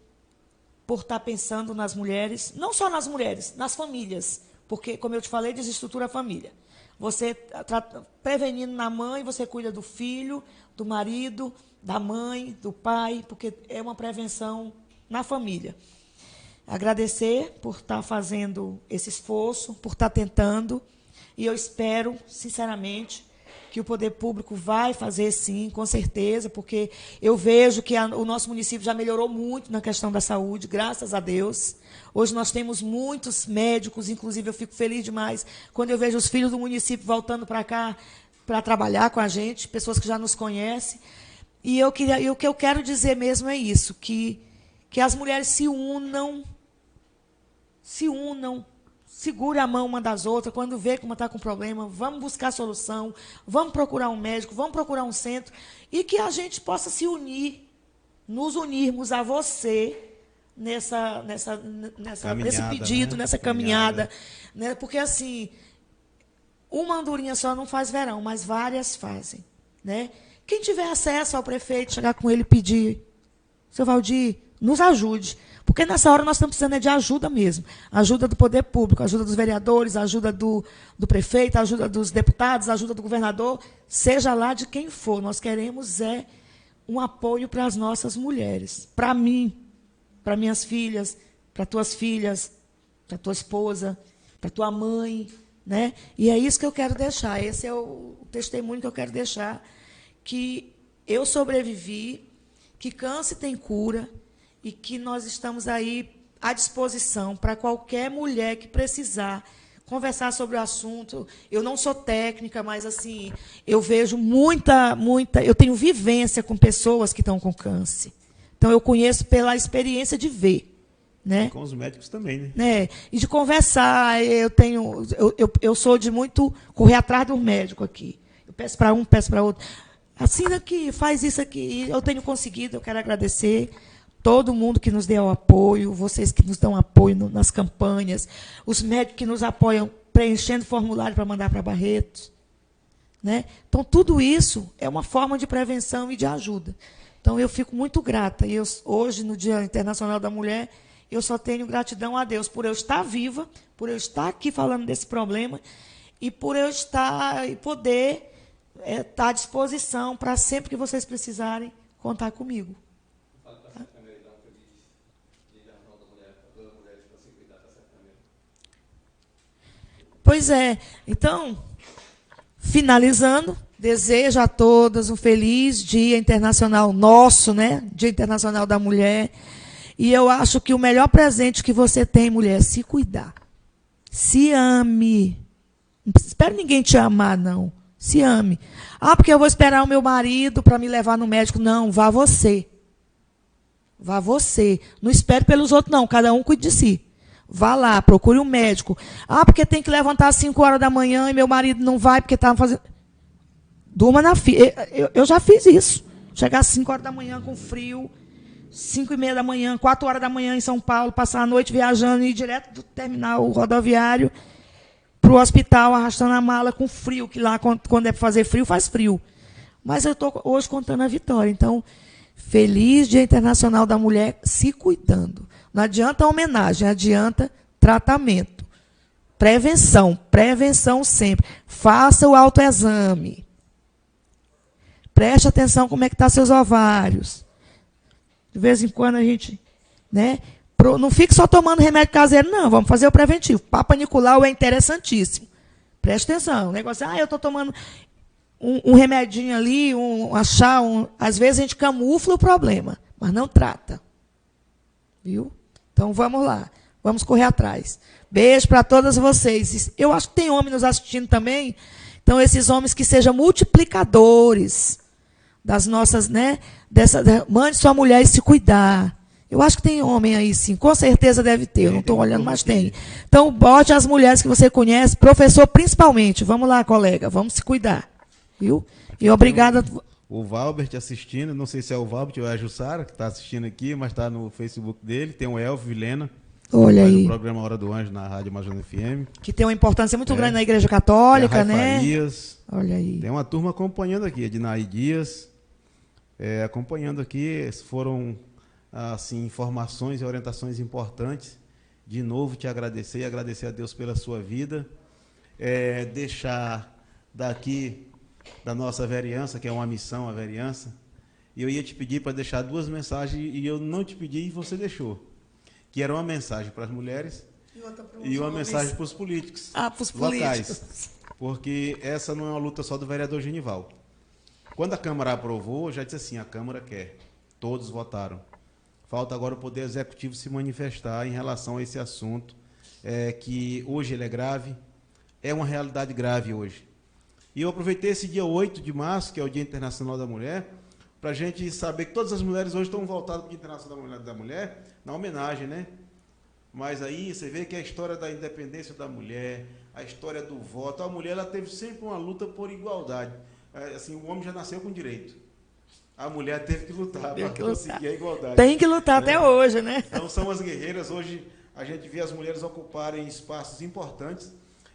por estar pensando nas mulheres, não só nas mulheres, nas famílias, porque, como eu te falei, desestrutura a família. Você prevenindo na mãe, você cuida do filho, do marido, da mãe, do pai, porque é uma prevenção na família. agradecer por estar fazendo esse esforço, por estar tentando, e eu espero, sinceramente, que o poder público vai fazer sim, com certeza, porque eu vejo que o nosso município já melhorou muito na questão da saúde, graças a Deus. Hoje nós temos muitos médicos, inclusive eu fico feliz demais quando eu vejo os filhos do município voltando para cá para trabalhar com a gente, pessoas que já nos conhecem. E o que eu quero dizer mesmo é isso, que as mulheres se unam, segure a mão uma das outras, quando vê que uma está com problema, vamos buscar solução, vamos procurar um médico, vamos procurar um centro, e que a gente possa se unir, nos unirmos a você nesse pedido, né? Nessa caminhada. Né? Porque, assim, uma andorinha só não faz verão, mas várias fazem. Né? Quem tiver acesso ao prefeito, chegar com ele e pedir, seu Valdir, nos ajude. Porque nessa hora nós estamos precisando de ajuda mesmo. Ajuda do poder público, ajuda dos vereadores, ajuda do prefeito, ajuda dos deputados, ajuda do governador, seja lá de quem for. Nós queremos um apoio para as nossas mulheres. Para mim, para minhas filhas, para tuas filhas, para tua esposa, para tua mãe. Né? E é isso que eu quero deixar. Esse é o testemunho que eu quero deixar. Que eu sobrevivi, que câncer tem cura, e que nós estamos aí à disposição para qualquer mulher que precisar conversar sobre o assunto. Eu não sou técnica, mas assim, eu vejo eu tenho vivência com pessoas que estão com câncer. Então eu conheço pela experiência de ver, né? E com os médicos também, né? E de conversar, eu sou de muito correr atrás do médico aqui. Eu peço para um, peço para outro. Assina aqui, faz isso aqui. Eu tenho conseguido, eu quero agradecer todo mundo que nos deu apoio, vocês que nos dão apoio nas campanhas, os médicos que nos apoiam preenchendo formulário para mandar para Barretos. Né? Então, tudo isso é uma forma de prevenção e de ajuda. Então, eu fico muito grata. E hoje, no Dia Internacional da Mulher, eu só tenho gratidão a Deus por eu estar viva, por eu estar aqui falando desse problema e por eu estar e poder estar à disposição para sempre que vocês precisarem contar comigo. Pois é. Então, finalizando, desejo a todas um feliz Dia Internacional nosso, né? Dia Internacional da Mulher. E eu acho que o melhor presente que você tem, mulher, é se cuidar. Se ame. Não espere ninguém te amar, não. Se ame. Ah, porque eu vou esperar o meu marido para me levar no médico. Não, vá você. Vá você. Não espere pelos outros, não. Cada um cuide de si. Vá lá, procure um médico. Ah, porque tem que levantar às 5 horas da manhã e meu marido não vai porque estava fazendo... Durma na fila. Eu já fiz isso. Chegar às 5 horas da manhã com frio, 5h30 da manhã, 4 horas da manhã em São Paulo, passar a noite viajando e ir direto do terminal rodoviário para o hospital, arrastando a mala com frio, que lá, quando é para fazer frio, faz frio. Mas eu estou hoje contando a vitória. Então, feliz Dia Internacional da Mulher, se cuidando. Não adianta homenagem, adianta tratamento. Prevenção sempre. Faça o autoexame. Preste atenção como é que estão seus ovários. De vez em quando a gente... Né, não fique só tomando remédio caseiro, não. Vamos fazer o preventivo. Papa Nicolau é interessantíssimo. Preste atenção. O negócio eu estou tomando um remedinho ali, chá. Às vezes a gente camufla o problema, mas não trata. Viu? Então, vamos lá. Vamos correr atrás. Beijo para todas vocês. Eu acho que tem homem nos assistindo também. Então, esses homens que sejam multiplicadores das nossas, né? Mande sua mulher e se cuidar. Eu acho que tem homem aí, sim. Com certeza deve ter. Eu não estou olhando, mas tem. Então, bote as mulheres que você conhece, professor principalmente. Vamos lá, colega. Vamos se cuidar. Viu? E obrigada... O Valbert assistindo, não sei se é o Valbert ou é a Jussara, que está assistindo aqui, mas está no Facebook dele. Tem o Elvio Vilena, olha aí, o programa Hora do Anjo na Rádio Amazônia FM. Que tem uma importância muito grande na Igreja Católica, né? Dias. Olha aí. Tem uma turma acompanhando aqui, Ednaí Dias, acompanhando aqui. Foram assim, informações e orientações importantes. De novo, te agradecer e agradecer a Deus pela sua vida. Deixar daqui... da nossa vereança, que é uma missão, a vereança, e eu ia te pedir para deixar 2 mensagens, e eu não te pedi e você deixou. que era uma mensagem para as mulheres e uma mensagem para os políticos locais. Porque essa não é uma luta só do vereador Genival. Quando a Câmara aprovou, já disse assim, a Câmara quer. Todos votaram. Falta agora o Poder Executivo se manifestar em relação a esse assunto, que hoje ele é grave, é uma realidade grave hoje. E eu aproveitei esse dia 8 de março, que é o Dia Internacional da Mulher, para a gente saber que todas as mulheres hoje estão voltadas para o Dia Internacional da Mulher, na homenagem, né? Mas aí você vê que a história da independência da mulher, a história do voto, a mulher ela teve sempre uma luta por igualdade. Assim, o homem já nasceu com direito. A mulher teve que lutar para conseguir a igualdade. Tem que lutar, né? Até hoje, né? Então são as guerreiras. Hoje a gente vê as mulheres ocuparem espaços importantes.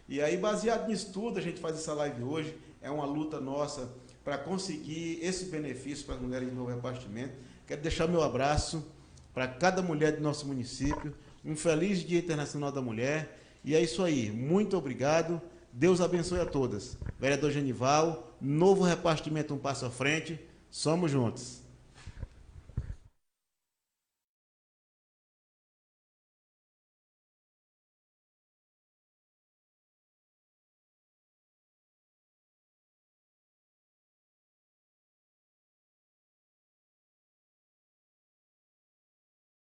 E aí, baseado nisso tudo, a gente faz essa live hoje. É uma luta nossa para conseguir esse benefício para as mulheres do novo repartimento. Quero deixar meu abraço para cada mulher do nosso município. Um feliz Dia Internacional da Mulher. E é isso aí. Muito obrigado. Deus abençoe a todas. Vereador Genival, novo repartimento um passo à frente. Somos juntos.